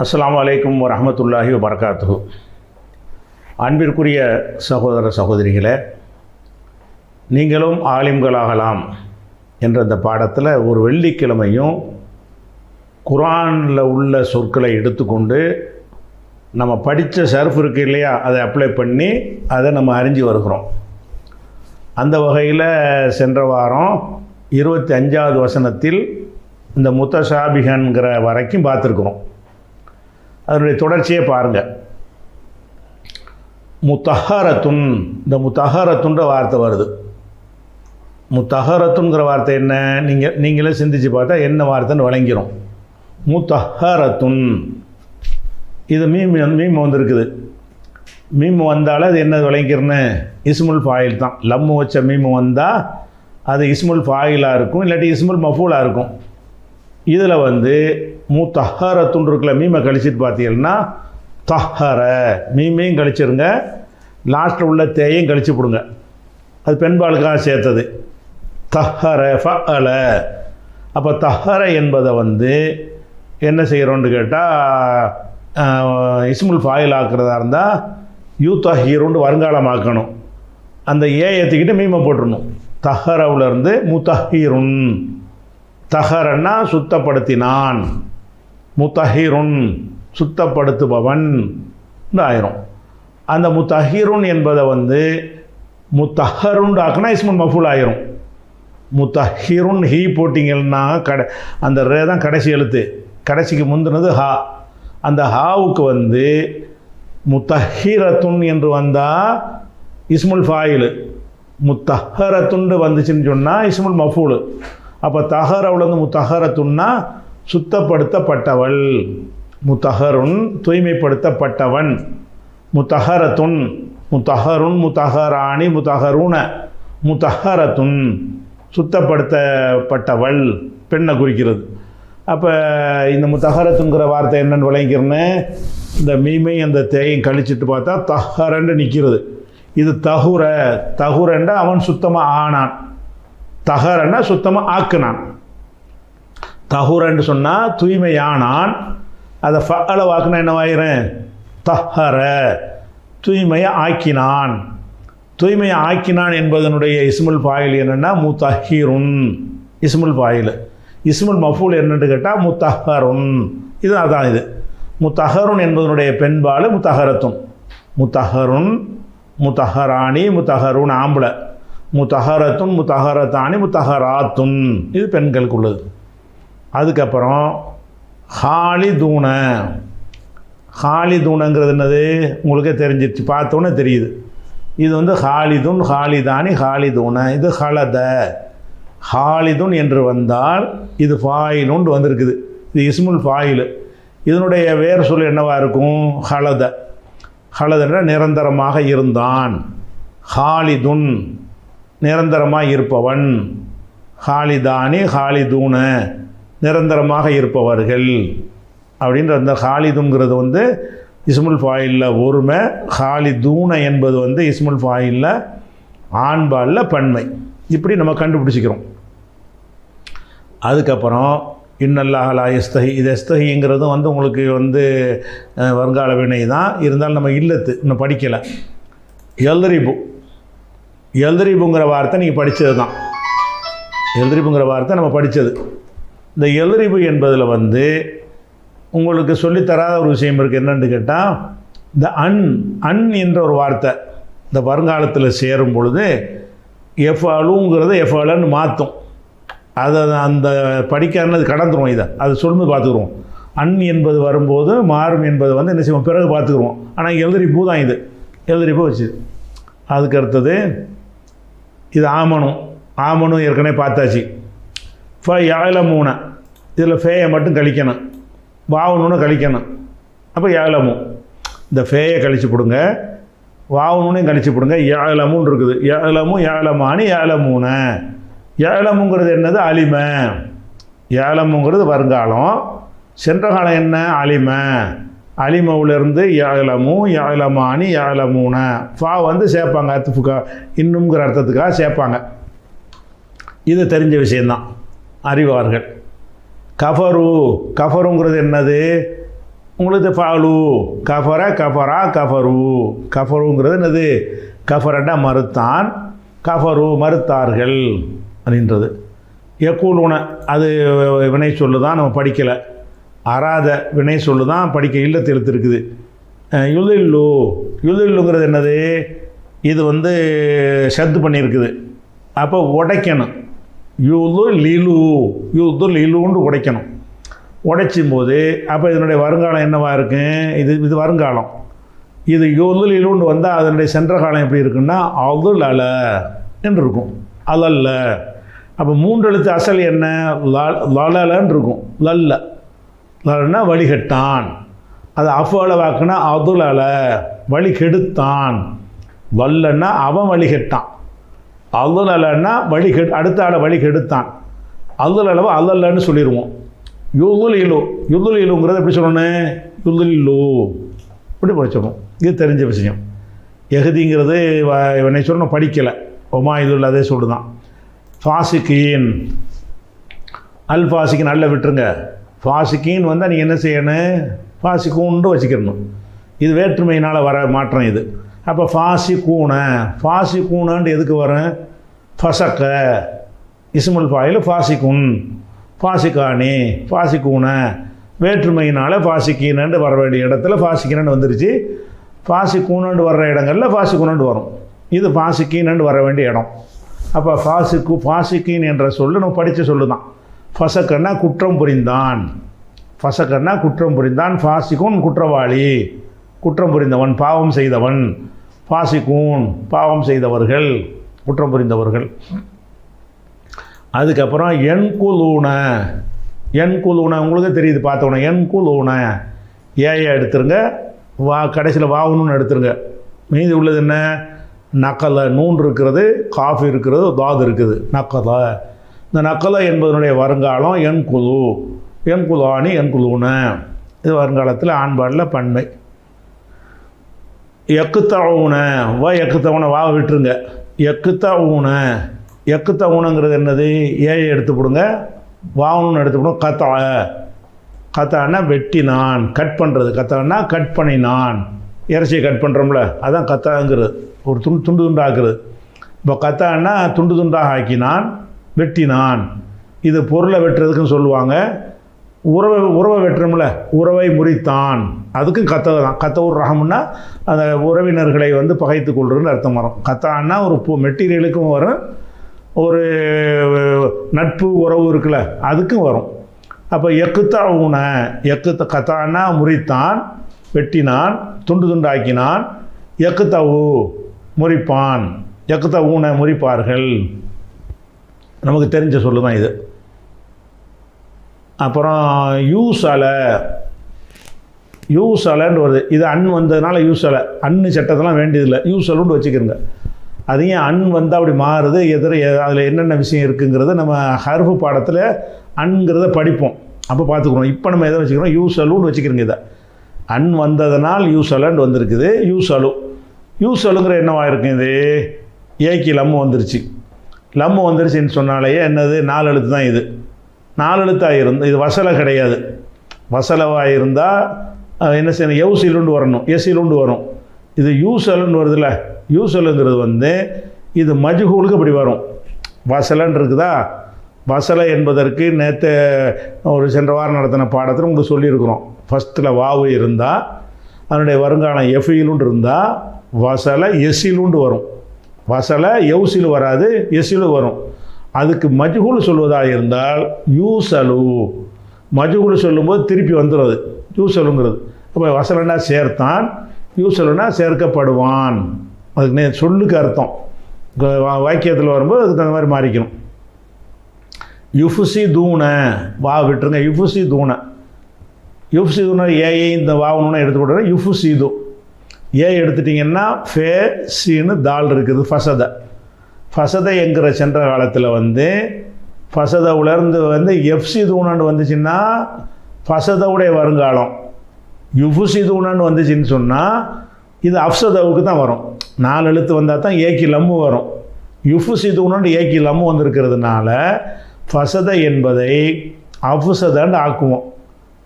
அஸ்ஸலாமு அலைக்கும் வரஹ்மத்துல்லாஹி வபரகாத்துஹு. அன்பிற்குரிய சகோதர சகோதரிகளே, நீங்களும் ஆலிம்களாகலாம் என்ற இந்த பாடத்தில் ஒரு வெள்ளிக்கிழமையும் குர்ஆனில் உள்ள சொற்களை எடுத்துக்கொண்டு நம்ம படித்த சர்ஃப் இருக்குது இல்லையா, அதை அப்ளை பண்ணி அதை நம்ம அறிஞ்சு வருகிறோம். அந்த வகையில் சென்ற வாரம் 25வது வசனத்தில் இந்த முத்தஷாபிஹன்கிற வரைக்கும் பார்த்துருக்குறோம். அதனுடைய தொடர்ச்சியை பாருங்கள். முத்தஹரத்துன், இந்த முத்தஹரத்துன்ற வார்த்தை வருது. முத்தஹரத்துங்கிற வார்த்தை என்ன, நீங்களே சிந்திச்சு பார்த்தா என்ன வார்த்தைன்னு வழங்கிடும். முத்தஹரத்துன், இது மீம் வந்திருக்குது. மீம் வந்தாலும் அது என்ன விளங்கிறன்னு இஸ்முல் ஃபாயில் தான். லம்மு வச்ச மீம் வந்தால் அது இஸ்முல் ஃபாயிலாக இருக்கும், இல்லாட்டி இஸ்முல் மஃபூலாக இருக்கும். இதில் முத்தஹரத்துன் இருக்குல்ல, மீமை கழிச்சிட்டு பார்த்தீங்கன்னா தஹர, மீமையும் கழிச்சிருங்க, லாஸ்ட்டில் உள்ள தேயையும் கழிச்சு போடுங்க. அது பெண்பாளுக்காக சேர்த்தது. தஹர ஃபஅல. அப்போ தஹர என்பதை என்ன செய்கிறோன்னு கேட்டால், இஸ்முல் ஃபாயில் ஆக்கிறதா இருந்தால் யூத்தஹீருன்னு வருங்காலமாக்கணும். அந்த ஏத்திக்கிட்டு மீமை போட்டுடணும். தஹரவுலேருந்து முத்தஹீருன். தஹரன்னா சுத்தப்படுத்தினான், முத்தஹீருன் சுத்தப்படுத்துபவன் ஆயிரும். அந்த முத்தஹீருன் என்பதை முத்தஹருன் ஆக்குனா இஸ்முல் மஃபூல் ஆயிரும். முத்தஹீருன் ஹீ போட்டிங்கன்னா அந்த ரே தான் கடைசி எழுத்து, கடைசிக்கு முந்தினது ஹா. அந்த ஹாவுக்கு முத்தஹீரத்துன் என்று வந்தால் இஸ்முல் ஃபாயில், முத்தஹரத்துண்டு வந்துச்சுன்னு சொன்னால் இஸ்முல் மஃபூல். அப்போ தஹரவுலேருந்து முத்தஹரத்துன்னா சுத்தப்படுத்தப்பட்டவள், முத்தஹருன் தூய்மைப்படுத்தப்பட்டவன், முத்தஹரத்துன் முத்தஹருன் முத்தஹராணி முத்தஹருன முத்தஹரத்துன் சுத்தப்படுத்தப்பட்டவள் பெண்ணை குறிக்கிறது. அப்போ இந்த முத்தஹரத்துங்கிற வார்த்தை என்னென்னு விளங்கிறன்னு இந்த மீமை அந்த தேயும் கழிச்சிட்டு பார்த்தா தஹரன்னு நிற்கிறது. இது தஹுர, தஹுரண்டா அவன் சுத்தமாக ஆனான், தஹரன்னா சுத்தமாக ஆக்குனான். தஹுரன்னு சொன்னால் தூய்மையானான். அதை ஃபஅல வாக்குனா என்னவாயிரும், தஹர, தூய்மையை ஆக்கினான். தூய்மையை ஆக்கினான் என்பதனுடைய இஸ்முல் ஃபாயில் என்னென்னா முத்தஹீருன் இஸ்முல் ஃபாயில். இஸ்முல் மஃபூல் என்னென்னு கேட்டால் முத்தஹருன். இது அதான் இது. முத்தஹருன் என்பதனுடைய பெண்பால் முத்தஹரத்துன். முத்தஹருன் முத்தஹராணி முத்தஹருன் ஆம்பளை, முத்தஹரத்துன் முத்தஹரத்தானி முத்தஹராத்துன் இது பெண்களுக்கு உள்ளது. அதுக்கப்புறம் ஹாலிதூன. ஹாலிதூனங்கிறது என்னது உங்களுக்கே தெரிஞ்சிருச்சு, பார்த்தோன்னே தெரியுது. இது ஹாலிதுன் ஹாலிதானி ஹாலிதூன. இது ஹலத. ஹாலிதுன் என்று வந்தால் இது ஃபாயிலுன்னு வந்திருக்குது. இது இஸ்முல் ஃபாயில். இதனுடைய வேறு சொல் என்னவாக இருக்கும், ஹலத. ஹலதன்ற நிரந்தரமாக இருந்தான். ஹாலிதுன் நிரந்தரமாக இருப்பவன். ஹாலிதானி ஹாலிதூன நிரந்தரமாக இருப்பவர்கள் அப்படின்ற அந்த ஹாலிதுங்கிறது இஸ்முல் ஃபாயிலில் ஒருமை. ஹாலிதூன என்பது இஸ்முல் ஃபாயிலில் ஆண்பாலில் பன்மை. இப்படி நம்ம கண்டுபிடிச்சிக்கிறோம். அதுக்கப்புறம் இன்னல்லாஹ் லா யஸ்தஹி, இது எஸ்தஹிங்கிறதும் உங்களுக்கு வருங்கால வினை தான். இருந்தாலும் நம்ம இல்லத்து இன்னும் படிக்கலை. எல்ரிபு, எல்ரிபுங்கிற வார்த்தை நீங்கள் படித்தது தான். எல்ரிபுங்கிற வார்த்தை நம்ம படித்தது. இந்த எல்ரிபு என்பதில் உங்களுக்கு சொல்லித்தராத ஒரு விஷயம் இருக்குது. என்னென்னு கேட்டால், இந்த அன் என்ற ஒரு வார்த்தை இந்த வருங்காலத்தில் சேரும் பொழுது எஃப்அலுங்கிறத எஃப்அலன்னு மாற்றும். அதை அந்த படிக்காதது கடந்துருவோம். இதை அது சொல்லும்போது பார்த்துக்குருவோம். அன் என்பது வரும்போது மாறும் என்பது என்ன செய்வோம், பிறகு பார்த்துக்குருவோம். ஆனால் எல்ரிபு தான் இது, எல்ரிபு வச்சு. அதுக்கு அடுத்தது இது ஆமனும். ஆமனும் ஏற்கனவே பார்த்தாச்சு. ஃப யாழமூன, இதில் ஃபேயை மட்டும் கழிக்கணும், வாவுன்னு கழிக்கணும். அப்போ யாழமும், இந்த ஃபேயை கழிச்சு போடுங்க, வாவுன்னு கழிச்சு போடுங்க. யாழமுன்னு இருக்குது. யாழமும் யாழமானி யாழமூன. யாழமுங்கிறது என்னது, அலிம. யாழமுங்கிறது வருங்காலம். சென்ற காலம் என்ன, அலிம. அலிமவுலேருந்து யாழமு யாழமானி யாழமூன. ஃபா சேர்ப்பாங்க, அத்துஃபுக்கா இன்னும்ங்கிற அர்த்தத்துக்காக சேர்ப்பாங்க. இது தெரிஞ்ச விஷயந்தான், அறிவார்கள். கஃபரு, கஃபருங்கிறது என்னது, உங்களுக்கு ஃபாலு கஃபர கஃபரா கஃபரு. கஃபருங்கிறது என்னது? கஃபரண்டா மறுத்தான், கஃபரு மறுத்தார்கள் அப்படின்றது. யக்கூலுன அது வினை சொல்லு தான், நம்ம படிக்கலை. அராத வினை சொல்லு தான் படிக்க இல்லத்து எழுத்து இருக்குது. யுதில்லு, யுதில்லுங்கிறது என்னது? இது வந்து ஷத்து பண்ணியிருக்குது, அப்போ உடைக்கணும். யூது லீலு, யூது லீலுன்னு உடைக்கணும். உடைச்சும் போது அப்போ இதனுடைய வருங்காலம் என்னவாக இருக்கு? இது வருங்காலம். இது யூது லீலுன்னு வந்தால் அதனுடைய சென்ற காலம் எப்படி இருக்குன்னா அதுல் அல என்று இருக்கும். அதல்ல. அப்போ 3 எழுத்து அசல் என்ன? லலன்னு இருக்கும். லல்ல, லன்னா வழிகட்டான். அது அஃபால வாக்குனா அதுல் அல வழி கெடுத்தான். வல்லன்னா அவன் வழி கெட்டான். அதுல் அலன்னா வழி அடுத்த ஆளை வழி கெடுத்தான். அதுல் அளவு அல்லன்னு சொல்லிடுவோம். யுதுல் இலு, யுதுல் இலுங்கிறது எப்படி சொல்லணும்? யுதுல் இலு இப்படி படிச்சிடணும். இது தெரிஞ்ச விஷயம். எகுதிங்கிறது என்னை சொல்லணும் படிக்கலை. ஒமா இதுல் அதே சொல்லுதான். ஃபாசிகீன், அல் ஃபாசிக்கின் அல்ல விட்டுருங்க. ஃபாசிக்கின் வந்தால் நீங்கள் என்ன செய்யணும்? ஃபாசிக்கூன்னு வச்சுக்கிறணும். இது வேற்றுமையினால் வர மாற்றம் இது. அப்போ ஃபாசிக்கூன, ஃபாசிக்கூனன்ட்டு எதுக்கு வரும்? ஃபசக்க இஸ்முல் ஃபாயில் ஃபாசிகுன், ஃபாசிகானி, ஃபாசிக்கூன வேற்றுமையினால் ஃபாசிக்கீனண்டு வர வேண்டிய இடத்துல ஃபாசிக்கினண்டு வந்துருச்சு. ஃபாசிக்கூனண்டு வர்ற இடங்களில் ஃபாசிக்குனண்டு வரும். இது ஃபாசிக்கீனண்டு வர வேண்டிய இடம். அப்போ ஃபாசிக்கீன் என்ற சொல்லு நம்ம படித்த சொல்லு தான். ஃபசக்கன்னா குற்றம் புரிந்தான், ஃபசக்கன்னா குற்றம் புரிந்தான். ஃபாசிகுன் குற்றவாளி, குற்றம் புரிந்தவன், பாவம் செய்தவன். ஃபாசிகூன் பாவம் செய்தவர்கள், குற்றம் புரிந்தவர்கள். அதுக்கப்புறம் என்குலூன, என்குலூன உங்களுக்கு தெரியுது பார்த்தோன்னே. என்குலூன ஏயை எடுத்துருங்க, வா கடைசியில் வாவுன்னு எடுத்துருங்க. மீதி உள்ளது என்ன? நக்கலை, நூன் இருக்கிறது, காஃபி இருக்கிறது, தாது இருக்குது. நக்கலை, இந்த நக்கலை என்பதனுடைய வருங்காலம் என்குலு, என்குலானி என்குலூன. இது வருங்காலத்தில் ஆண்பாடில் பன்மை. எக்குத்தவுன, வா எக்குத்தவுன வா விட்டுருங்க. எக்குத்தவுன, எக்குத்தவுனங்கிறது என்னது? ஏயை எடுத்து போடுங்க, வாவுன்னு எடுத்து போடுங்க. கத்தா, கத்தான்னா வெட்டினான், கட் பண்ணுறது. கத்தான்னா கட் பண்ணினான், இறைச்சியை கட் பண்ணுறோம்ல, அதான் கத்தாங்கிறது. ஒரு துண்டு துண்டாக்குறது. இப்போ கத்தான்னா துண்டு துண்டாக ஆக்கினான், வெட்டினான். இது பொருளை வெட்டுறதுக்குன்னு சொல்லுவாங்க. உறவை வெட்டுறோம்ல, உறவை முறித்தான், அதுக்கும் கத்த தான். கத்தவுர் ரஹம்னா அந்த உறவினர்களை வந்து பகைத்து கொள்றதுன்னு அர்த்தம் வரும். கத்தான்னா ஒரு மெட்டீரியலுக்கும் வரும், ஒரு நட்பு உறவு இருக்குல்ல அதுக்கும் வரும். அப்போ எக்குத்தா ஊன, எக்குத்த கத்தான்னா முறித்தான், வெட்டினான், துண்டு துண்டாக்கினான். எக்குத்தவு முறிப்பான், எக்குத்த ஊன முறிப்பார்கள். நமக்கு தெரிஞ்ச சொல்லு தான் இது. அப்புறம் யூசலை, யூசலைன்னு வருது. இது அன் வந்ததுனால யூசலை, அன்னு சட்டத்தெல்லாம் வேண்டியதில்லை, யூசலுன்னு வச்சுக்கிறோங்க. அதையும் அன் வந்தால் அப்படி மாறுது. அதில் என்னென்ன விஷயம் இருக்குங்கிறத நம்ம ஹர்ஃபு பாடத்தில் அன்ங்கிறத படிப்போம், அப்போ பார்த்துக்குறோம். இப்போ நம்ம எதை வச்சுக்கிறோம்? யூசலுன்னு வச்சுக்கிறோங்க. இதை அன் வந்ததுனால் யூசலன்னு வந்திருக்குது. யூசலு, யூசலுங்கிற என்னவாக இருக்குது? இது ஏக்கி லம்மு வந்துருச்சு. லம்மு வந்துருச்சுன்னு சொன்னாலேயே என்னது? 4 எழுத்து தான். இது 4 எழுத்தாக இது வசலை கிடையாது. வசலவாக இருந்தால் என்ன செய்யணும்? எவுசிலுண்டு வரணும், எசிலுண்டு வரும். இது யூசலுன்னு வருதுல்ல, யூசலுங்கிறது வந்து இது மஜ்ஹூலுக்கு அப்படி வரும். வசலன் இருக்குதா? வசலை என்பதற்கு நேற்று ஒரு சென்ற வாரம் நடத்தின பாடத்தில் உங்களுக்கு சொல்லியிருக்கிறோம். ஃபஸ்ட்டில் வாவு இருந்தால் அதனுடைய வருங்காலம் எஃபீலுண்டு இருந்தால் வசலை எசிலுண்டு வரும். வசலை எவுசிலு வராது, எசிலு வரும். அதுக்கு மஜ்ஹூல் சொல்வதாக இருந்தால் யூசலு, மஜ்ஹூல் சொல்லும்போது திருப்பி வந்துடும் அது யூசலுங்கிறது. அப்போ வசலன்னா சேர்த்தான், யூசலுன்னா சேர்க்கப்படுவான். அதுக்கு சொல்லுக்கு அர்த்தம் வாக்கியத்தில் வரும்போது அதுக்கு தகுந்த மாதிரி மாறிக்கணும். யுஃபுசி தூண, வா விட்டுருங்க. யுஃபுசி தூண, யுஃபுசி தூண ஏஐ இந்த வாவணுன்னு எடுத்து போடுற. யுஃபுசி தூ ஏ எடுத்துட்டிங்கன்னா ஃபே சீனு தால் இருக்குது. ஃபசத, ஃபசதை என்கிற சென்ற காலத்தில் வந்து ஃபசதை உலர்ந்து வந்து எஃப்சி தூணான்னு வந்துச்சுன்னா ஃபசதவுடைய வருங்காலம். யுஃபுசி தூணான்னு வந்துச்சுன்னு சொன்னால் இது அஃப்சதவுக்கு தான் வரும். 4 எழுத்து வந்தால் தான் ஏக்கி லம்மு வரும். யுஃபுசி தூணான்னு ஏக்கி லம்மு வந்திருக்கிறதுனால ஃபசத என்பதை அஃப்சதான்னு ஆக்குவோம்.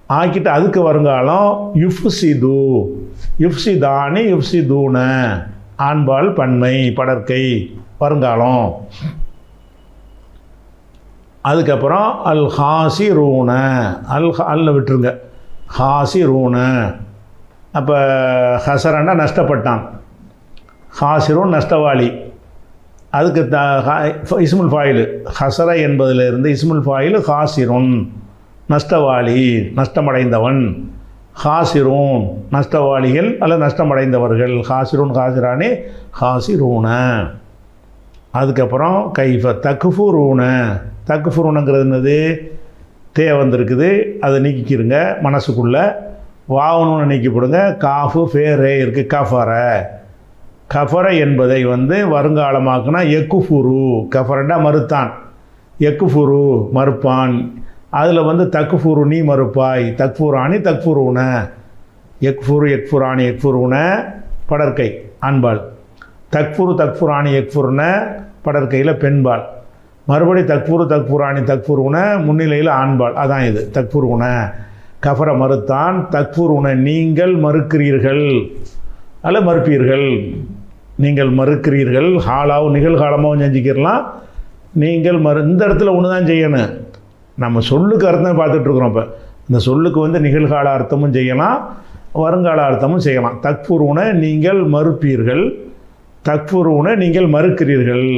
ஆக்கிட்டு அதுக்கு வருங்காலம் யுஃப்சிது, யுஃப்சிதானி யுஃப்சிதூன, ஆண்பால் பன்மை படற்கை வருங்காலம். அதுக்கப்புறம் அல் ஹாசிரூன, அல்ல விட்டுருங்க, ஹாசிரூன. அப்போ ஹசரன்னா நஷ்டப்பட்டான், ஹாசிரூன் நஷ்டவாளி. அதுக்கு இஸ்முல் ஃபாயில் ஹசர என்பதிலிருந்து இஸ்முல் ஃபாயில் ஹாசிருன் நஷ்டவாளி, நஷ்டமடைந்தவன். ஹாசிரூன் நஷ்டவாளிகள் அல்லது நஷ்டமடைந்தவர்கள். ஹாசிரூன் ஹாசிரானே ஹாசிரூன. அதுக்கப்புறம் கைஃப தக்குஃபுரூன, தக்குஃபுரூனங்கிறது என்னது? தே வந்திருக்குது, அதை நீக்கிக்கிறங்க மனசுக்குள்ளே. வாவனு நீக்கிப்படுங்க. காஃபு ஃபேரே இருக்குது, கஃபர. கஃபர என்பதை வருங்காலமாக்குனா எக்குஃபுரு, கஃபரண்டா மறுத்தான், எக்குஃபுரு மறுப்பான். அதில் தக்குஃபுரு நீ மறுப்பாய், தக்ஃபுரானி தக்ஃபுரூன, எக்ஃபுரு எக்ஃபுரானி எக்ஃபுரூன படற்கை ஆண்பால், தக்ஃபுரு தக்ஃபுரானி எக்ஃபுருன படற்கையில் பெண்பால், மறுபடி தக்ஃபுரு தக்ஃபுரானி தக்ஃபுரூன முன்னிலையில் ஆண்பால். அதான் இது தக்ஃபுரூன. கஃபர மறுத்தான், தக்ஃபுரூன நீங்கள் மறுக்கிறீர்கள் அல்ல மறுப்பீர்கள், நீங்கள் மறுக்கிறீர்கள். ஹாலாவும் நிகழ்காலமாகவும் செஞ்சுக்கிடலாம். நீங்கள் இந்த இடத்துல ஒன்று தான் செய்யணும். நம்ம சொல்லுக்கு அர்த்தம் பார்த்துட்ருக்குறோம். இப்போ இந்த சொல்லுக்கு நிகழ்கால அர்த்தமும் செய்யலாம், வருங்கால அர்த்தமும் செய்யலாம். தக்ஃபுரூன நீங்கள் மறுப்பீர்கள், தக்ஃபுரூன நீங்கள் மறுக்கிறீர்கள்.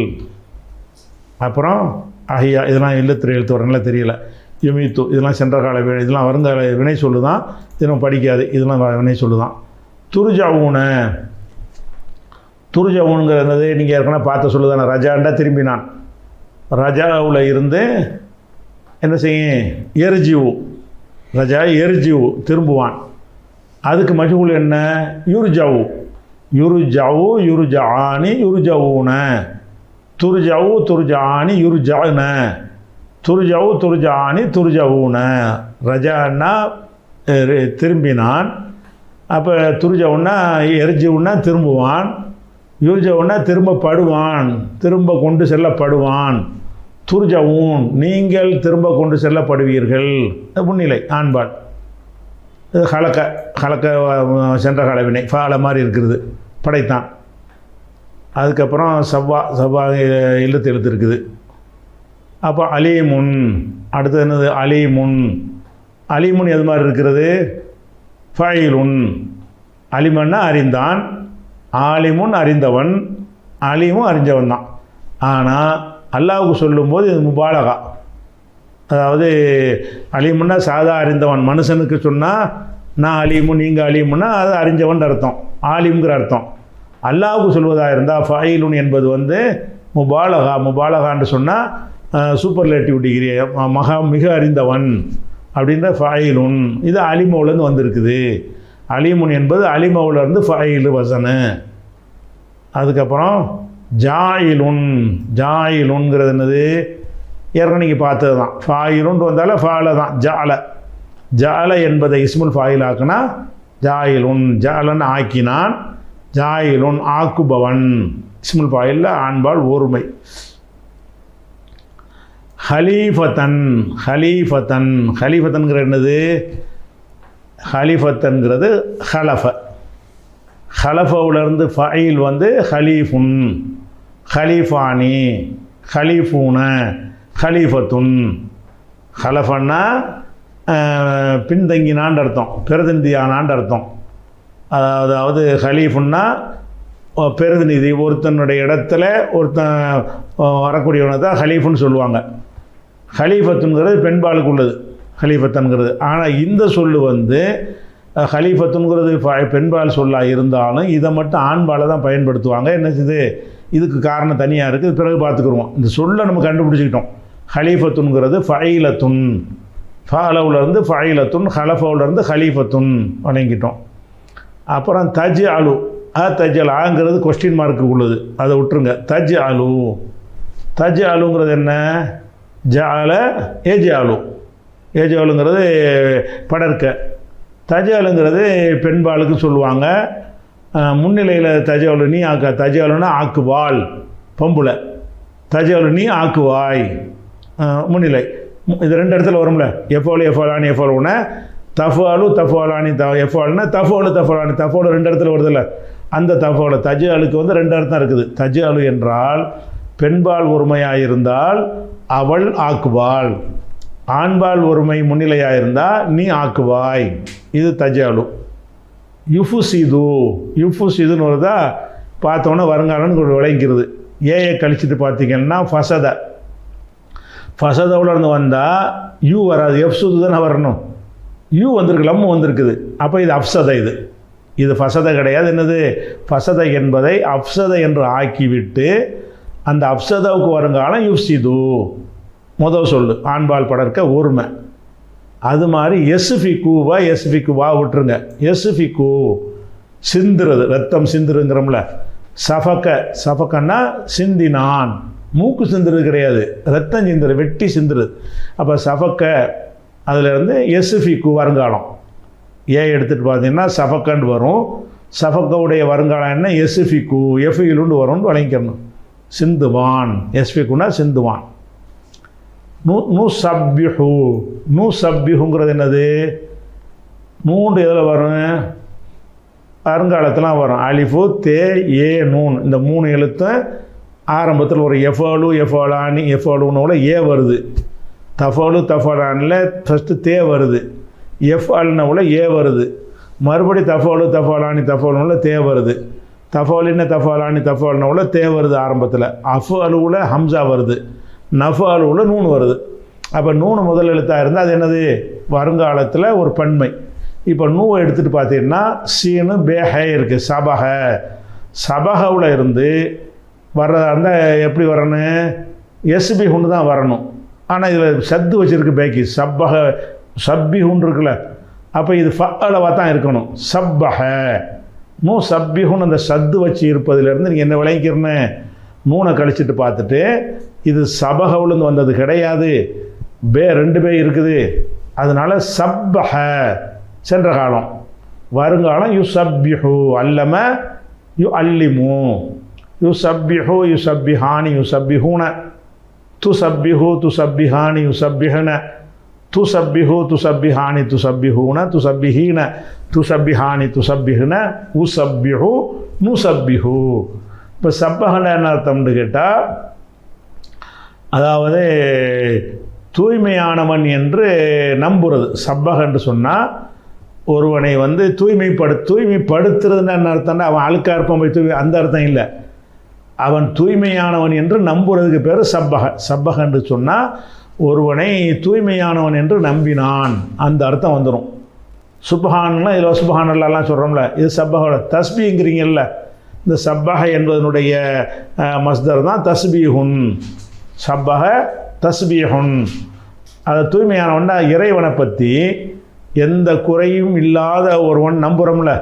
அப்புறம் அஹியா, இதெல்லாம் இல்லத்திரை எழுத்து வரனால தெரியல. யுமித்து இதெல்லாம் சென்ற கால வினை, இதெல்லாம் வருங்கால வினை சொல்லுதான், இதெல்லாம் படிக்காது, இதெல்லாம் வினை சொல்லுதான். துர்ஜாவூன, துர்ஜாவூனுங்கிறது நீங்கள் ஏற்கனவே பார்த்து சொல்லுதானே. ரஜாண்டா திரும்பினான், ரஜாவில் இருந்து என்ன செய்யும்? எரிஜிவு, ரஜா எரிஜிவு திரும்புவான். அதுக்கு மஜ்ஹூல் என்ன? யுர்ஜாவு, யுர்ஜாவு யுர்ஜானி யுர்ஜாவூன, துர்ஜாவு துர்ஜானி யுர்ஜான, துர்ஜாவு துர்ஜானி துர்ஜாவூன. ரஜான்னா திரும்பினான், அப்போ துர்ஜாவுன்னா எரிஜிவுன்னா திரும்புவான், யுர்ஜாவுன்னா திரும்பப்படுவான், திரும்ப கொண்டு செல்லப்படுவான். துர்ஜாவூன் நீங்கள் திரும்ப கொண்டு செல்லப்படுவீர்கள் முன்னிலை ஆண்பால். இது ஹலக்க, ஹலக்க சென்ற கால வினை ஃபால மாதிரி இருக்கிறது, படைத்தான். அதுக்கப்புறம் சவ்வா, சவ்வா இல்லத்து எழுத்து இருக்குது. அப்போ அலீமுன், அடுத்தது என்னது? அலீமுன். அலீமுன் எது மாதிரி இருக்கிறது? ஃபைலுன். அலிமன்னா அறிந்தான், ஆலிமுன் அறிந்தவன், அலீமும் அறிஞ்சவன் தான். ஆனால் அல்லாவுக்கு சொல்லும்போது இது முபாலகா. அதாவது அலீமுன்னா சாதா அறிந்தவன், மனுஷனுக்கு சொன்னால் நான் அலீமுன் நீங்கள் அலீமுன்னா அது அறிஞ்சவன் அர்த்தம், ஆலிம்ங்கிற அர்த்தம். அல்லாவுக்கு சொல்வதாக இருந்தால் ஃபைலுன் என்பது முபாலகா. முபாலகான்னு சொன்னால் சூப்பர்லேட்டிவ் டிகிரி, மிக அறிந்தவன் அப்படின்ற ஃபைலுன். இது அலிமவுலேருந்து வந்திருக்குது. அலிமுன் என்பது அலிமவுலேருந்து ஃபைலு வசனு. அதுக்கப்புறம் ஜாயிலுன், ஜாயிலுன்கிறது என்னது? ஏற்கனவே நீங்கள் பார்த்தது தான். ஃபாயிலுன்ட்டு வந்தாலும் ஃபால தான், ஜால. ஜால என்பதை இஸ்முல் ஃபாயில் ஆக்குனா ஜாயிலுன், ஜாலன் ஆக்கினான், ஜாயிலுன் ஆக்குபவன். இஸ்முல் ஃபாயிலில் ஆண்பால் ஒருமை. ஹலீஃபத்தன், ஹலீஃபத்தன், ஹலீஃபத்தன்கிற என்னது? ஹலீஃபத்தன்கிறது ஹலஃப. ஹலஃபவுலேருந்து ஃபைல் ஹலீஃபுன், ஹலீஃபானி, ஹலீஃபூன, ஹலீஃபத்துன். ஹலஃபன்னா பின்தங்கினான்னு அர்த்தம், பிரதிநிதியானான்னு அர்த்தம். அதாவது ஹலீஃபுன்னா பிரதிநிதி, ஒருத்தனுடைய இடத்துல ஒருத்தன் வரக்கூடியவனை தான் ஹலீஃபுன்னு சொல்லுவாங்க. ஹலீஃபத்துங்கிறது பெண்பாலுக்கு உள்ளது ஹலீஃபத்துங்கிறது. ஆனால் இந்த சொல்லு ஹலீஃபத்துங்கிறது பெண்பால் சொல்லாக இருந்தாலும் இதை மட்டும் ஆண்பாலை தான் பயன்படுத்துவாங்க. என்ன செய்யுது? இதுக்கு காரணம் தனியாக இருக்குது, பிறகு பார்த்துக்குருவோம். இந்த சொல்லை நம்ம கண்டுபிடிச்சிக்கிட்டோம். ஹலீஃபத்துங்கிறது ஃபைலத்துன், ஃபாலவுலேருந்து ஃபைலத்துன், ஹலஃபவுலேருந்து ஹலீஃபத்துன் வணங்கிட்டோம். அப்புறம் தஜ் அலு, தஜ் அல் ஆங்கிறது கொஸ்டின் மார்க்கு உள்ளது, அதை விட்டுருங்க. தஜ் அலு, தஜ் அலுங்கிறது என்ன? ஜால ஏஜ் அலு, ஏஜ் அலுங்கிறது படர்க்க. தஜ் அலுங்கிறது பெண்பாலுக்கு சொல்லுவாங்க. முன்னிலையில் தஜ் அலு நீ ஆக்க, தஜ் அலுன்னா ஆக்குவாள் பொம்புல, தஜ் அலு நீ ஆக்குவாய் முன்னிலை. இது ரெண்டு இடத்துல வரும்ல, எஃபாலு எஃபாலானி எஃபாலுன தஃபாலு தஃபாலானி எஃபால்னா தஃபாலு தஃபாலானி தஃபாலு 2 இடத்துல வருதில்ல, அந்த தஃபாலு தஜ் அலுக்கு வந்து 2 அர்த்தம் இருக்குது. தஜ் அலு என்றால் பெண்பால் ஒருமையாக இருந்தால் அவள் ஆக்குவாள், ஆண்பால் ஒருமை முன்னிலையாக இருந்தால் நீ ஆக்குவாய். இது தஜ் அலு. யுஃபுசிதுன்னு வருதா, பார்த்தோன்னே வருங்காலம்னு ஒரு விளங்கிறது. ஏயை கழிச்சிட்டு பார்த்தீங்கன்னா ஃபசதவில் இருந்து வந்தால் யூ வராது, எஃப்சுது தானே வரணும். யூ வந்திருக்கு, லம்மு வந்திருக்குது. அப்போ இது அப்சதை. இது ஃபசதை கிடையாது. என்னது ஃபசதை என்பதை அப்சதை என்று ஆக்கிவிட்டு அந்த அப்சதாவுக்கு வருங்காலம் யுஃப்சிது முதல் சொல்லு ஆண்பால் படர்க்க ஒருமை. அது மாதிரி எஸ்ஃபிக்குவா விட்டுருங்க. எஸ்ஃபிக்கு சிந்துறது, ரத்தம் சிந்துருங்கிறோம்ல. சஃபக்கன்னா சிந்தினான், மூக்கு சிந்துறது கிடையாது, ரத்தம் சிந்துறது, வெட்டி சிந்துறது. அப்போ சஃபக்க அதிலிருந்து எஸ்ஃபிக்கு வருங்காலம். எடுத்துகிட்டு பார்த்தீங்கன்னா சஃபக்கண்டு வரும். சஃபக்கவுடைய வருங்காலம் என்ன? எஸ்ஃபிக்கு எஃபிலுண்டு வரும்னு வழங்கிக்கணும். சிந்துவான், எஸ்ஃபிக்குன்னா சிந்துவான். நூ சப்பிஹுங்கிறது என்னது? 3 இதில் வரும், வருங்காலத்தில் வரும். அலிஃபு தே ஏ நூன், இந்த 3 எழுத்தும் ஆரம்பத்தில் ஒரு எஃபாலு எஃபாலானி எஃபாலுன்னு ஏ வருது. தஃபாலு தஃபாலானில் ஃபஸ்ட்டு தே வருது. எஃபால்னவுல ஏ வருது. மறுபடி தஃபாலு தஃபாலானி தஃபாலுன்னு தே வருது. தஃபாலின தஃபாலானி தஃபால்னவுல தே வருது ஆரம்பத்தில். அஃபு அலுவில் ஹம்சா வருது. நஃபு அலுவில் நூன் வருது. அப்போ நூன் முதல் எழுத்தாக இருந்தால் அது என்னது? வருங்காலத்தில் ஒரு பன்மை. இப்போ நூவை எடுத்துகிட்டு பார்த்தீங்கன்னா சீனு பேஹே இருக்குது. சபஹவில் இருந்து வர்றதா இருந்தால் எப்படி வரணும்? எஸ்பி ஹுண்டு தான் வரணும். ஆனால் இதில் சத்து வச்சுருக்கு பேக்கி. சப்பி ஹுண்டு இருக்குல்ல, அப்போ இது ஃபஅலவா தான் இருக்கணும். நூ சப்பிஹுன்னு அந்த சத்து வச்சு இருப்பதிலேருந்து நீங்கள் என்ன விளங்கிக்கிறன்னு நூனை கழிச்சிட்டு பார்த்துட்டு இது சபஹவுலேருந்து வந்தது கிடையாது, 2 பே இருக்குது. அதனால சப்பஹ சென்ற காலம், வருங்காலம் யு சப்பிஹு அல்லம யு அல்லிமு, யு சப்பிஹு யு சப்பிஹானி யு சப்பிஹூன, து சப்பிஹு து சப்பிஹானி யு சப்பிஹன, து சப்பிஹு து சப்பிஹானி து சப்பிஹூன, து சப்பிஹீன து சப்பிஹானி து சப்பிஹன, உ சப்பிஹு நு சப்பிஹு. இப்போ சப்பஹன என்ன அர்த்தம்னு கேட்டால், அதாவது தூய்மையானவன் என்று நம்புறது. சப்பக என்று சொன்னால் ஒருவனை வந்து தூய்மைப்படுத்துறதுன்னு என்ன அர்த்தம்னா அவன் அழுக்காக இருப்பான் போய் அந்த அர்த்தம் இல்லை. அவன் தூய்மையானவன் என்று நம்புறதுக்கு பேர் சப்பக என்று சொன்னால் ஒருவனை தூய்மையானவன் என்று நம்பினான், அந்த அர்த்தம் வந்துடும். சுபஹான்லாம் இதில் சுபஹானல்லாம் சொல்கிறோம்ல, இது சப்பகோட தஸ்பீங்கிறீங்கல்ல. இந்த சப்பக என்பதனுடைய மஸ்தர் தான் தஸ்பீஹுன். சப்பக தஸ்பீஹுன், அதை தூய்மையானவன்னா இறைவனை பற்றி எந்த குறையும் இல்லாத ஒருவன் நம்புகிறோம்ல,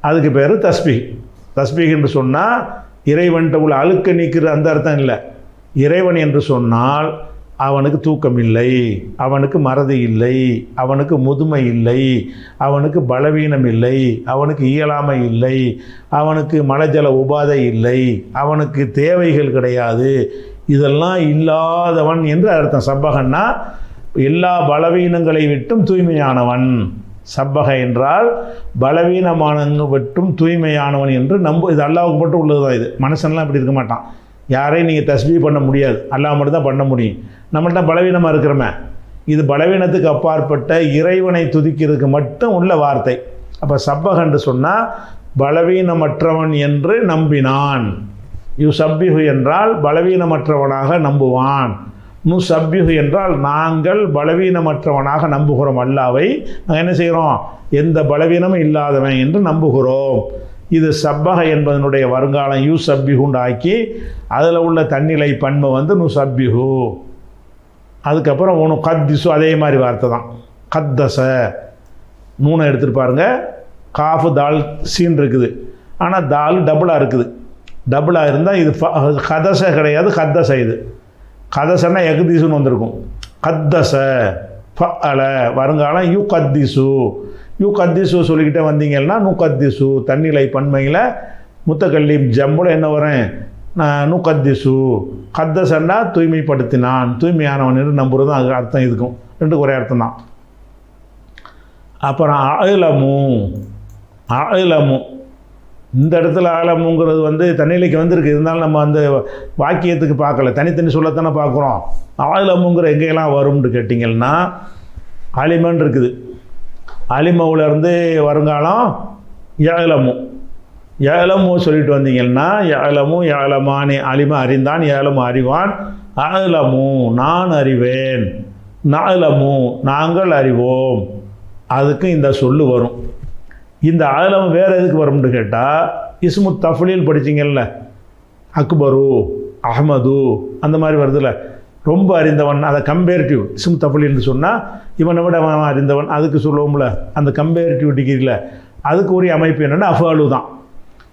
அதுக்கு பேர் தஸ்பீஹ் என்று சொன்னால் இறைவன்கிட்ட உள்ள அழுக்க நீக்கிற அந்த அர்த்தம் இல்லை. இறைவன் என்று சொன்னால் அவனுக்கு தூக்கம் இல்லை, அவனுக்கு மறதி இல்லை, அவனுக்கு முதுமை இல்லை, அவனுக்கு பலவீனம் இல்லை, அவனுக்கு இயலாமை இல்லை, அவனுக்கு மலஜல உபாதை இல்லை, அவனுக்கு தேவைகள் கிடையாது, இதெல்லாம் இல்லாதவன் என்று அர்த்தம். சப்பகன்னா எல்லா பலவீனங்களை விட்டும் தூய்மையானவன். சப்பக என்றால் பலவீனமானவங்க விட்டும் தூய்மையானவன் என்று இது அல்லாஹ்வுக்கு மட்டும் உள்ளது தான். இது மனுஷன்லாம் இப்படி இருக்க மாட்டான். யாரையும் நீங்கள் தஸ்பீஹ் பண்ண முடியாது, அல்லாஹ் மட்டும் தான் பண்ண முடியும். நம்மள்ட்ட பலவீனமாக இருக்கிறோமே, இது பலவீனத்துக்கு அப்பாற்பட்ட இறைவனை துதிக்கிறதுக்கு மட்டும் உள்ள வார்த்தை. அப்போ சப்பகன்று சொன்னால் பலவீனமற்றவன் என்று நம்பினான். யு சப்பிஹு என்றால் பலவீனமற்றவனாக நம்புவான். நு சப்பிஹு என்றால் நாங்கள் பலவீனமற்றவனாக நம்புகிறோம். அல்லாவை நாங்கள் என்ன செய்கிறோம்? எந்த பலவீனமும் இல்லாதவன் என்று நம்புகிறோம். இது சப்பக என்பதனுடைய வருங்காலம் யூ சப்பிஹுண்டாக்கி அதில் உள்ள தன்னிலை பன்மை வந்து நு சப்பிஹு. அதுக்கப்புறம் ஒன்று கத்திசு, அதே மாதிரி வார்த்தை தான். கத்தச நூனை எடுத்துகிட்டு பாருங்கள். காஃபு தால் சீன் இருக்குது, ஆனால் தால் டபுளாக இருக்குது. டபுளாக இருந்தால் இது கதச கிடையாது, கத்தச. இது கதசன்னா எகுதிசுன்னு வந்திருக்கும். கத்தச ஃபஅல வருங்காலம் யூ கத்திசு. யூ கத்திசு சொல்லிக்கிட்டே வந்தீங்கன்னா நூ கத்திசு தன்னிலை பன்மையில் முத்தக்கல்லீம் ஜம்முல என்ன வரேன்? நூ கத்திசு. கத்தசன்னா தூய்மைப்படுத்தினான், தூய்மையானவன் என்று நம்புறது அது அர்த்தம். இதுக்கும் 2 ஒரே அர்த்தம் தான். அப்புறம் அலமு. அலமு இந்த இடத்துல ஆலமுங்கிறது வந்து தன்னிலைக்கு வந்திருக்கு, இருந்தாலும் நம்ம அந்த வாக்கியத்துக்கு பார்க்கல, தனித்தனி சொல்லத்தானே பார்க்குறோம். ஆலமுங்கிற எங்கெல்லாம் வரும்னு கேட்டிங்கன்னா அலிமன் இருக்குது, அலிமவுலேருந்து வருங்காலம் ஏலமு. ஏலமு சொல்லிட்டு வந்தீங்கன்னா ஏலமு ஏலமானே, அலிம அறிந்தான், ஏலமு அறிவான், அலமு நான் அறிவேன், நலமு நாங்கள் அறிவோம், அதுக்கு இந்த சொல்லு வரும். இந்த அலமு வேறு எதுக்கு வரும்னு கேட்டால் இஸ்மு தஃப்லீல் படிச்சிங்கல்ல, அக்பரு அஹமது அந்த மாதிரி வருதுல்ல, ரொம்ப அறிந்தவன், அதை கம்பேரிட்டிவ் இஸ்மு தஃப்லீல்னு சொன்னால் இவனை விட அவன் அறிந்தவன் அதுக்கு சொல்லுவோம்ல, அந்த கம்பேரிட்டிவ் டிகிரியில் அதுக்கு உரிய அமைப்பு என்னென்னா அஃபாலு தான்.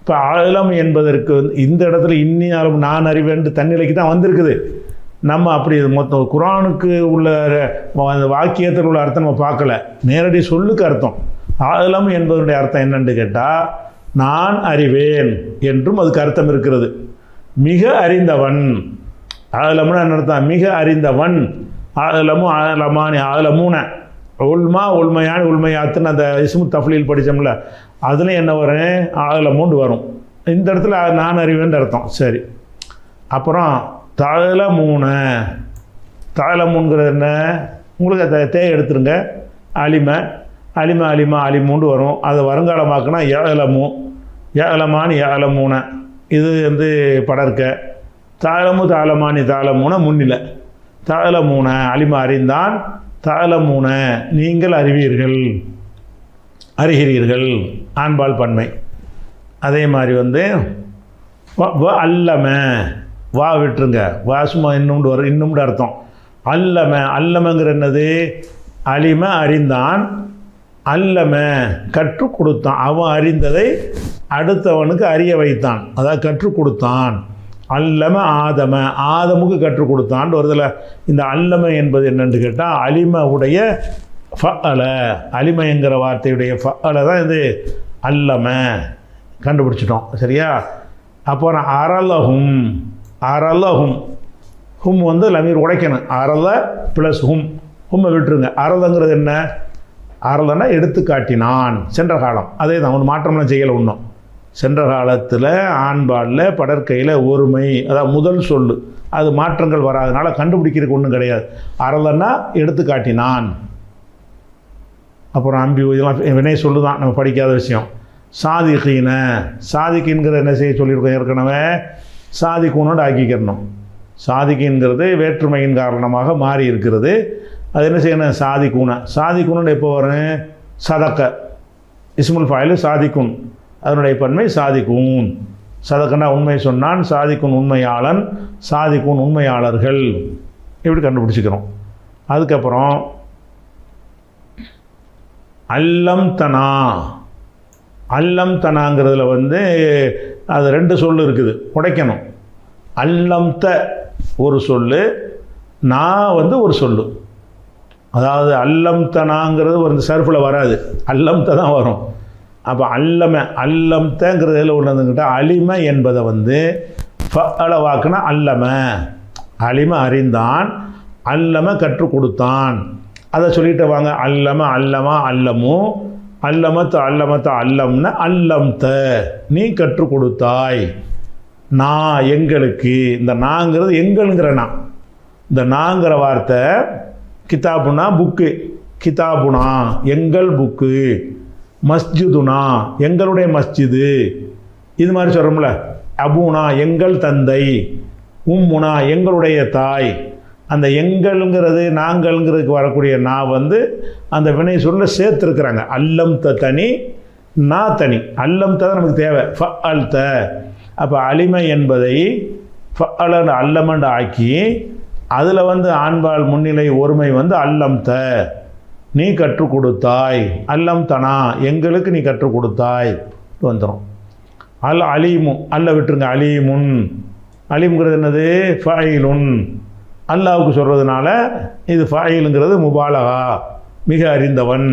இப்போ அலம் என்பதற்கு இந்த இடத்துல இன்னி அலம் நான் அறிவேன் தன்னிலைக்கு தான் வந்திருக்குது. நம்ம அப்படி மொத்தம் குரானுக்கு உள்ள வாக்கியத்தில் உள்ள அர்த்தம் நம்ம பார்க்கல, நேரடி சொல்லுக்கு அர்த்தம். அலம் என்பதனுடைய அர்த்தம் என்னன்னு கேட்டால் நான் அறிவேன் என்றும் அதுக்கு அர்த்தம் இருக்கிறது. மிக அறிந்தவன், அலம்னா என்ன அர்த்தம்? மிக அறிந்தவன். அலமும் அலமானி அலமூன உள்மா உள்மையான உள்மையாத்துன்னு அந்த இஸ்மு தஃப்லீல் படித்தோம்ல, அதுலேயும் என்ன வரும்? அலமுண்டு வரும். இந்த இடத்துல நான் அறிவேன் அர்த்தம். சரி, அப்புறம் தலமூன. தலமுங்கிறது என்ன? உங்களுக்கு அதை எடுத்துருங்க, அலிமை அலிமா அலிமா அலிமூண்டு வரும். அதை வருங்காலமாக்குனா ஏலமு ஏலமானி ஏலமூன, இது வந்து படர்க்க. தாளமு தாளமானி தாளமூன முன்னிலை. தாளமூன அலிமா அறிந்தான், தாளமூன நீங்கள் அறிவீர்கள், அறிகிறீர்கள் ஆண்பால் பன்மை. அதே மாதிரி வந்து அல்லம, வா விட்டுருங்க, வா சும்மா இன்னும் வரும், இன்னும் அர்த்தம். அல்லம, அல்லமங்கிற என்னது? அலிம அறிந்தான், அல்லம கற்றுக் கொடுத்தான், அவன் அறிந்ததை அடுத்தவனுக்கு அறிய வைத்தான், அதாவது கற்றுக் கொடுத்தான். அல்லம ஆதம, ஆதமுக்கு கற்றுக் கொடுத்தான் வருதில்ல. இந்த அல்லம என்பது என்னென்னு கேட்டால் அலிம உடைய ஃபஅல, அலிமைங்கிற வார்த்தையுடைய ஃபஅல தான் இது அல்லம. கண்டுபிடிச்சிட்டோம் சரியா? அப்புறம் அரலஹும். அரலஹும், ஹும் வந்து லமீர் உடைக்கணும், அரல ப்ளஸ் ஹும், ஹும்மை விட்டுருங்க. அரலங்கிறது என்ன? அரலன்னா எடுத்து காட்டினான், சென்ற காலம். அதே தான், ஒன்று மாற்றம்லாம் செய்யலை. ஒன்றும் சென்ற காலத்தில் ஆண்பாலில் படற்கையில் ஒருமை, அதாவது முதல் சொல்லு, அது மாற்றங்கள் வராதனால கண்டுபிடிக்கிறதுக்கு ஒன்றும் கிடையாது. அரலன்னா எடுத்து காட்டினான். அப்புறம் அம்பி, இதெல்லாம் வினை சொல்லு தான், நம்ம படிக்காத விஷயம். சாதிகீன, சாதிக்கின்கிற என்ன செய்ய சொல்லியிருக்கோம் ஏற்கனவே, சாதிக்கூனோடு ஆக்கிக்கிறணும். சாதிக்கின்கிறது வேற்றுமையின் காரணமாக மாறி இருக்கிறது, அது என்ன செய்யணும்? சாதிக்கூன. சாதிக்கூனு எப்போ வரும்? சதக்க இஸ்முல் ஃபாயில் சாதிக்குன், அதனுடைய பன்மை சாதிக்கூன். சதக்கன்னா உண்மை சொன்னான், சாதிக்குன் உண்மையாளன், சாதிக்கூன் உண்மையாளர்கள், இப்படி கண்டுபிடிச்சிக்கிறோம். அதுக்கப்புறம் அல்லம் தனா. அல்லம் தனாங்கிறதுல வந்து அது ரெண்டு சொல் இருக்குது, உடைக்கணும். அல்லம் த ஒரு சொல்லு, நான் வந்து ஒரு சொல்லு. அதாவது அல்லம் தனாங்கிறது ஒரு சர்ஃபில் வராது, அல்லம் த தான் வரும். அப்போ அல்லம, அல்லம் தங்கிறதுல உள்ளதுங்கிட்ட அலிம என்பதை வந்து ஃபஅல வாக்குனா அல்லம, அலிம அறிந்தான், அல்லம கற்றுக் கொடுத்தான். அதை சொல்லிட்டு வாங்க. அல்லம அல்லமா அல்லமு, அல்லமத்த அல்லமத்த அல்லம்னா அல்லம்த நீ கற்றுக் கொடுத்தாய். நான் எங்களுக்கு, இந்த நாங்கிறது எங்களுங்கிற நான். இந்த நாங்கிற வார்த்தை கிதாபுனா புக்கு, கிதாபுனா எங்கள் புக்கு, மஸ்ஜிதுனா எங்களுடைய மஸ்ஜிது, இது மாதிரி சொல்கிறோம்ல. அபுனா எங்கள் தந்தை, உம்முனா எங்களுடைய தாய். அந்த எங்கள்ங்கிறது நாங்கள்ங்கிறதுக்கு வரக்கூடிய நான் வந்து அந்த வினை சொல்ல சேர்த்துருக்குறாங்க. அல்லம் த தனி, நான் தனி. அல்லம் த நமக்கு தேவை, ஃபஅல் த. அப்போ அலிமை என்பதை ஃபஅலன்னு அல்லமண்டு ஆக்கி அதில் வந்து ஆண்பால் முன்னிலை ஒருமை வந்து அல்லம் த நீ கற்றுக் கொடுத்தாய், அல்லம் தனா எங்களுக்கு நீ கற்றுக் கொடுத்தாய் வந்துடும். அல் அலீமு, அல்ல விட்டுருங்க, அலீமுன். அலீம்ங்கிறது என்னது? ஃபைலுன். அல்லாவுக்கு சொல்கிறதுனால இது ஃபாயிலுங்கிறது முபாலகா, மிக அறிந்தவன்.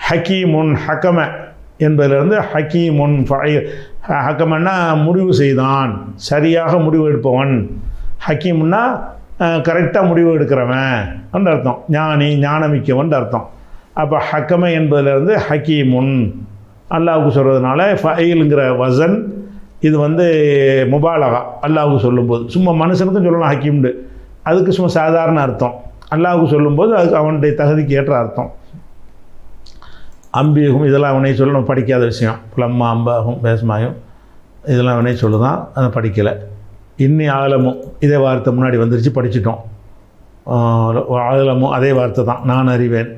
ஹக்கீமுன், ஹக்கம என்பதிலிருந்து ஹக்கீமுன் ஃபாயில். ஹக்கமன்னா முடிவு செய்தான், சரியாக முடிவு எடுப்பவன். ஹக்கீம்னா கரெக்டாக முடிவு எடுக்கிறவன் அர்த்தம். ஞானி, ஞானமிக்கவன் அர்த்தம். அப்போ ஹக்கம என்பதிலிருந்து ஹக்கீமுன் அல்லாஹுக்கு சொல்கிறதுனால ஃபைலுங்கிற வசன் இது வந்து முபாலகா அல்லாஹுக்கு சொல்லும்போது. சும்மா மனுஷனுக்கும் சொல்லலாம் ஹக்கீம்னு, அதுக்கு சும்மா சாதாரண அர்த்தம். அல்லாஹுக்கு சொல்லும்போது அதுக்கு அவனுடைய தகுதிக்கு ஏற்ற அர்த்தம். அம்பியகும் இதெல்லாம் அவனே சொல்ல நம்ம படிக்காத விஷயம். புலம்மா அம்பாகும் பேசமாயும் இதெல்லாம் அவனே சொல்லுதான், அதை படிக்கலை. இன்னி ஆலமும் இதே வார்த்தை முன்னாடி வந்துருச்சு, படிச்சிட்டோம். ஆலமும் அதே வார்த்தை தான், நான் அறிவேன்.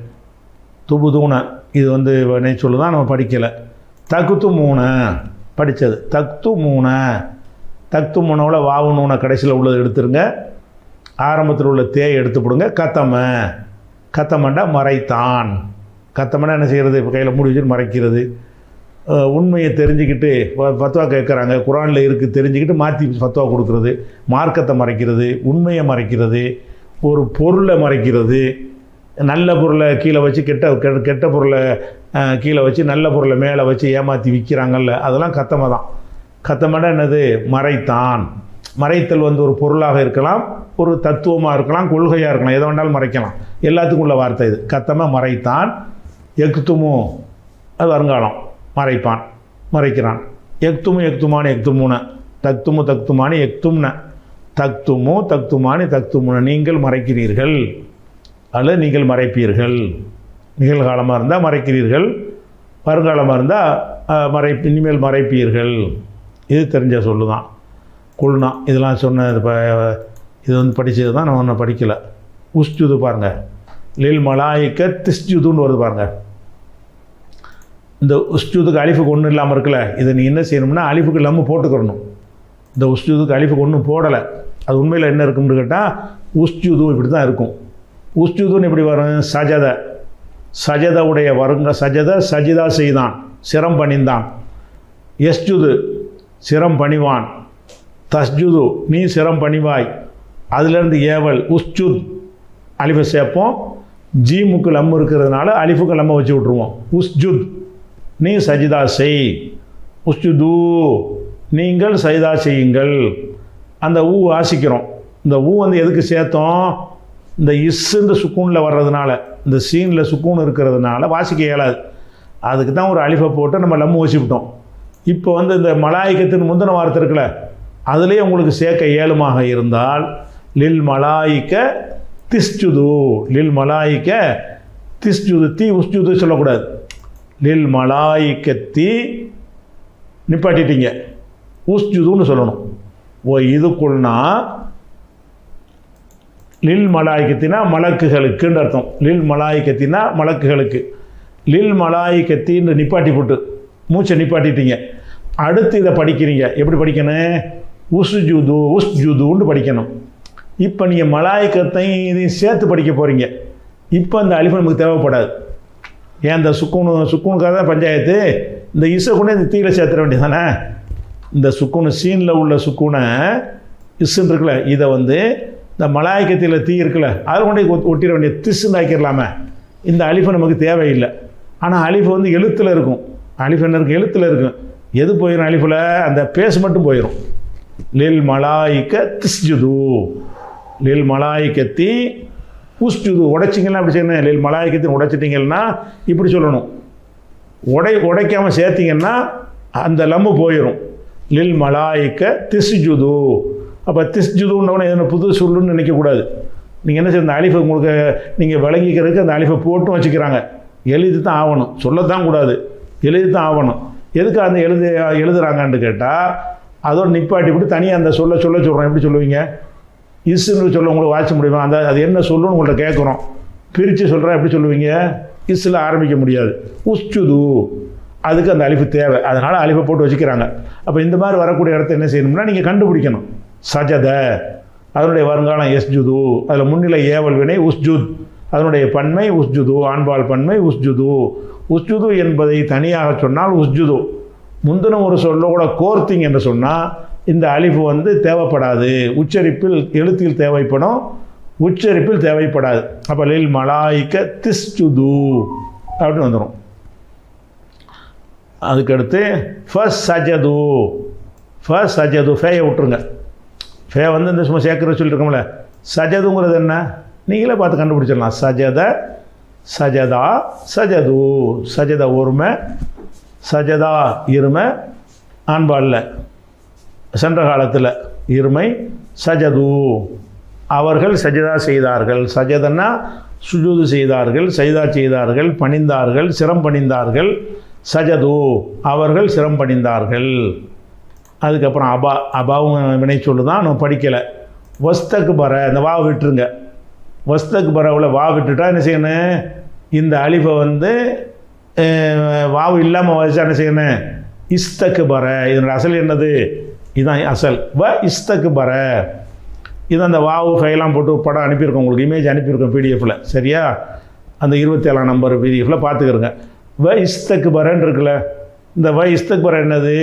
துபுதூன இது வந்து அவனே சொல்லுதான், நம்ம படிக்கலை. தகுத்து மூணு படித்தது. தக்து மூணு தக்து மூணோவில் வாவு நூனை கடைசியில் உள்ளது எடுத்துருங்க, ஆரம்பத்தில் உள்ள தேயை எடுத்து போடுங்க. கத்தமண்டா மறைத்தான். கத்தமண்டா என்ன செய்கிறது? இப்போ கையில் மூடி வச்சுட்டு மறைக்கிறது. உண்மையை தெரிஞ்சுக்கிட்டு ஃபத்வா கேட்குறாங்க, குரானில் இருக்குது தெரிஞ்சுக்கிட்டு மாற்றி ஃபத்வா கொடுக்குறது. மார்க்கத்தை மறைக்கிறது, உண்மையை மறைக்கிறது, ஒரு பொருளை மறைக்கிறது. நல்ல பொருளை கீழே வச்சு கெட்ட பொருளை கீழே வச்சு நல்ல பொருளை மேலே வச்சு ஏமாற்றி விற்கிறாங்கல்ல, அதெல்லாம் கத்தமை தான். கத்தமண்டா என்னது? மறைத்தான். மறைத்தல் வந்து ஒரு பொருளாக இருக்கலாம், ஒரு தத்துவமாக இருக்கலாம், கொள்கையாக இருக்கலாம், எதை வேண்டாலும் மறைக்கலாம். எல்லாத்துக்கும் உள்ள வார்த்தை இது. கத்தமை மறைத்தான். எக்துமு அது வருங்காலம், மறைப்பான் மறைக்கிறான். எக்துமானி எக்துமுன தக்துமானி எக்தும்ன தக்துமானி நீங்கள் மறைக்கிறீர்கள் அல்லது நீங்கள் மறைப்பீர்கள். நிகழ்காலமாக இருந்தால் மறைக்கிறீர்கள், வருங்காலமாக இருந்தால் இனிமேல் மறைப்பீர்கள். இது தெரிஞ்ச சொல்லுதான். குல்னா இதெல்லாம் சொன்ன இது வந்து படித்தது தான், நம்ம ஒன்றும் படிக்கலை. உஸ்ஜுது பாருங்கள், லில் மலாயிக்க திஸ்ஜுதுன்னு வருது பாருங்கள். இந்த உஸ்ஜுதுக்கு அலிஃபுக்கு ஒன்றும் இல்லாமல் இருக்குல்ல, இதை நீ என்ன செய்யணும்னா அலிஃபுக்கு லம்மு போட்டுக்கிறணும். இந்த உஸ்ஜுதுக்கு அலிஃபுக்கு ஒன்றும் போடலை. அது உண்மையில் என்ன இருக்குன்னு கேட்டால் உஸ்ஜுது இப்படி தான் இருக்கும். உஸ்ஜுதுன்னு எப்படி வரும்? சஜதவுடைய வருங்க. சஜிதா செய்தான், சிரம் பணிந்தான். எஸ்ஜுது சிரம் பணிவான். தஸ்ஜுது நீ சிரம் பணிவாய். அதிலேருந்து ஏவல் உஸ்ஜுத் அலிஃபை சேர்ப்போம். ஜீமுக்கு லம்மு இருக்கிறதுனால அலிஃபுக்கு லம்மை வச்சு விட்ருவோம். உஸ்ஜுத் நீ சஜிதா செய். உஸ்ஜுது நீங்கள் சஜிதா செய்யுங்கள். அந்த ஊ வாசிக்கிறோம். இந்த ஊ வந்து எதுக்கு சேர்த்தோம்? இந்த இந்த சுக்கூனில் வர்றதுனால, இந்த சீனில் சுக்கூன் இருக்கிறதுனால வாசிக்க இயலாது. அதுக்கு தான் ஒரு அலிஃபை போட்டு நம்ம லம்மு வச்சுக்கிட்டோம். இப்போ வந்து இந்த மலாய்க்கத்தின் முந்தின வார்த்தை இருக்குல்ல, அதுலேயே உங்களுக்கு சேர்க்க இயலுமாக இருந்தால் லில் மலாயிக்க திஸ்ஜுது. லில் மலாயிக்க திஸ்ஜுது. தீ உஸ்ஜுது சொல்லக்கூடாது. லில் மலாயிக்கத்தி நிப்பாட்டிட்டீங்க, உஸ்ஜுதுன்னு சொல்லணும். இதுக்குள்னா லில் மலாய்க்கத்தினா மலக்குகளுக்குன்னு அர்த்தம். லில் மலாய்க்கத்தினா மலக்குகளுக்கு. லில் மலாய்க்கத்தின்னு நிப்பாட்டி போட்டு மூச்சை நிப்பாட்டிட்டீங்க. அடுத்து இதை படிக்கிறீங்க. எப்படி படிக்கணும்? உஸ்ஜுதுன்னு படிக்கணும். இப்போ நீங்கள் மலாய்க்கத்தையும் இதையும் சேர்த்து படிக்க போகிறீங்க. இப்போ அந்த அலிஃபு நமக்கு தேவைப்படாது. ஏன் இந்த சுக்கூனுக்காக தான் பஞ்சாயத்து. இந்த இசை இந்த தீயில சேர்த்துற வேண்டியது தானே. இந்த சுக்கூனு சீனில் உள்ள சுக்கூனை இஸ்ன்னு இருக்குல்ல, இதை வந்து இந்த மலாய்க்கத்தில் தீ இருக்குல்ல, அதில் கொண்டு ஒட்டிட வேண்டிய திஸ்ன்னு ஆக்கிடலாமே. இந்த அலிஃபு நமக்கு தேவையில்லை. ஆனால் அலிஃபு வந்து எழுத்தில் இருக்கும். அலிஃபு என்ன இருக்கும்? எழுத்தில் இருக்கும். எது போயிடும் அலிஃபில்? அந்த பேஸ் மட்டும் போயிடும். லில் மலாயிக்க திஸ்ஜுது. லில் மலாய்க்கத்தி உஸ்ஜுது. உடைச்சிங்கன்னா அப்படி செய்யணும். லில் மலாய்க்கத்தின் உடைச்சிட்டிங்கன்னா இப்படி சொல்லணும். உடைக்காமல் சேர்த்திங்கன்னா அந்த லம்மு போயிடும். லில் மலாய்க்க திஸ்ஜுது. அப்போ திஸ்ஜுதுன்னொன்னே எதனா புது சொல்லுன்னு நினைக்கக்கூடாது. நீங்கள் என்ன செய்ய, அந்த அலிஃபை உங்களுக்கு நீங்கள் விளங்கிக்கிறதுக்கு அந்த அலிஃபை போட்டும் வச்சுக்கிறாங்க. எழுதி தான் ஆகணும், சொல்லத்தான் கூடாது, எழுதி தான் ஆகணும். எதுக்கு அந்த எழுதுறாங்கன்னு கேட்டால் அதோடு நிப்பாட்டி விட்டு தனியாக அந்த சொல்கிறோம். எப்படி சொல்லுவீங்க? இஸ்ன்னு சொல்ல உங்களுக்கு வாசிக்க முடியுமா? அது என்ன சொல்லுன்னு உங்கள்கிட்ட கேட்குறோம். பிரித்து சொல்கிறேன், எப்படி சொல்லுவீங்க? இஸ்ஸில் ஆரம்பிக்க முடியாது. உஸ்ஜுது அதுக்கு அந்த அலிஃபு தேவை. அதனால் அலிஃபை போட்டு வச்சுக்கிறாங்க. அப்போ இந்த மாதிரி வரக்கூடிய இடத்த என்ன செய்யணும்னா நீங்கள் கண்டுபிடிக்கணும். சஜத அதனுடைய வருங்காலம் எஸ்ஜுது, அதில் முன்னிலை ஏவல் வினை உஸ்ஜுத், அதனுடைய பன்மை உஸ்ஜுது, ஆண்பால் பன்மை உஸ்ஜுது. உஸ்ஜுது என்பதை தனியாக சொன்னால் உஸ்ஜுது. முந்தின ஒரு சொல்லோட கோர்த்திங் என்று சொன்னால் இந்த அலிஃபு வந்து தேவைப்படாது. உச்சரிப்பில் எழுத்தில் தேவைப்படும், உச்சரிப்பில் தேவைப்படாது. அப்போ லில் மலாய்க்க திஸ்ஜுது அப்படின்னு வந்துடும். அதுக்கடுத்து ஃபஸ் சஜது ஃபேயை விட்டுருங்க. ஃபே வந்து இந்த சும்மா சேர்க்குற சொல்லியிருக்கோம்ல. சஜதுங்கிறது என்ன? நீங்களே பார்த்து கண்டுபிடிச்சிடலாம். சஜத சஜதா சஜது. சஜதா ஒருமை, சஜதா இருமை, ஆண்பாலில் சென்ற காலத்தில் இருமை. சஜது அவர்கள் சஜதா செய்தார்கள். சஜதன்னா சுஜூது செய்தார்கள், சஜதா செய்தார்கள், பணிந்தார்கள், சிரம் பணிந்தார்கள். சஜது அவர்கள் சிரம் பணிந்தார்கள். அதுக்கப்புறம் அபா, அபாவும் வினை சொல்லு தான் நம்ம படிக்கலை. வஸ்தக்கு பர, இந்த வா விட்டுருங்க. வஸ்தக்கு பரவில் வா விட்டுட்டா என்ன செய்யணும், இந்த அலிஃபை வந்து வாவு இல்லாமல் வச்சா என்ன செய்யணும், இஸ்தக்கு பர. இதனோட அசல் என்னது, இதுதான் அசல். இஸ்தக்கு பர. இது அந்த வாவு ஃபைலாம் போட்டு படம் அனுப்பியிருக்கோம், உங்களுக்கு இமேஜ் அனுப்பியிருக்கோம் பிடிஎஃப்பில். சரியா, அந்த 27ஆம் நம்பர் பிடிஎஃப்பில் பார்த்துக்கிறோங்க. இஸ்தக்கு பரன்னு இருக்குல்ல, இந்த இஸ்தக்கு பர என்னது,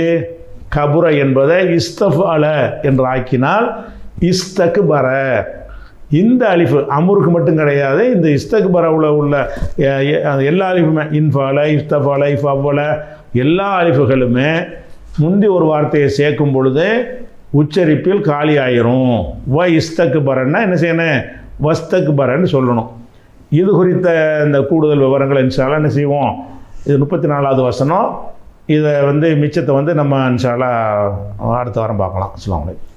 கபுர என்பதை இஸ்தஃபால என்று ஆக்கினால் இஸ்தக்கு பர. இந்த அலிஃபு அமுருக்கு மட்டும் கிடையாது, இந்த இஸ்தக்கு பரவில் உள்ள எல்லா அலிஃபுமே, இன்ஃபால, இஸ்தஃபால, இஃபவ்வல, எல்லா அலிஃபுகளுமே முந்தி ஒரு வார்த்தையை சேர்க்கும் பொழுது உச்சரிப்பில் காலி ஆயிரும். இஸ்தக்கு பரன்னா என்ன செய்யணும், வஸ்தக்கு பரன்னு சொல்லணும். இது குறித்த இந்த கூடுதல் விவரங்கள் இன்ஷா அல்லாஹ் என்ன செய்வோம், இது 34வது வசனம். இதை வந்து மிச்சத்தை வந்து நம்ம இன்ஷா அல்லாஹ் அடுத்த வாரம் பார்க்கலாம். அஸ்ஸலாமு அலைக்கும்.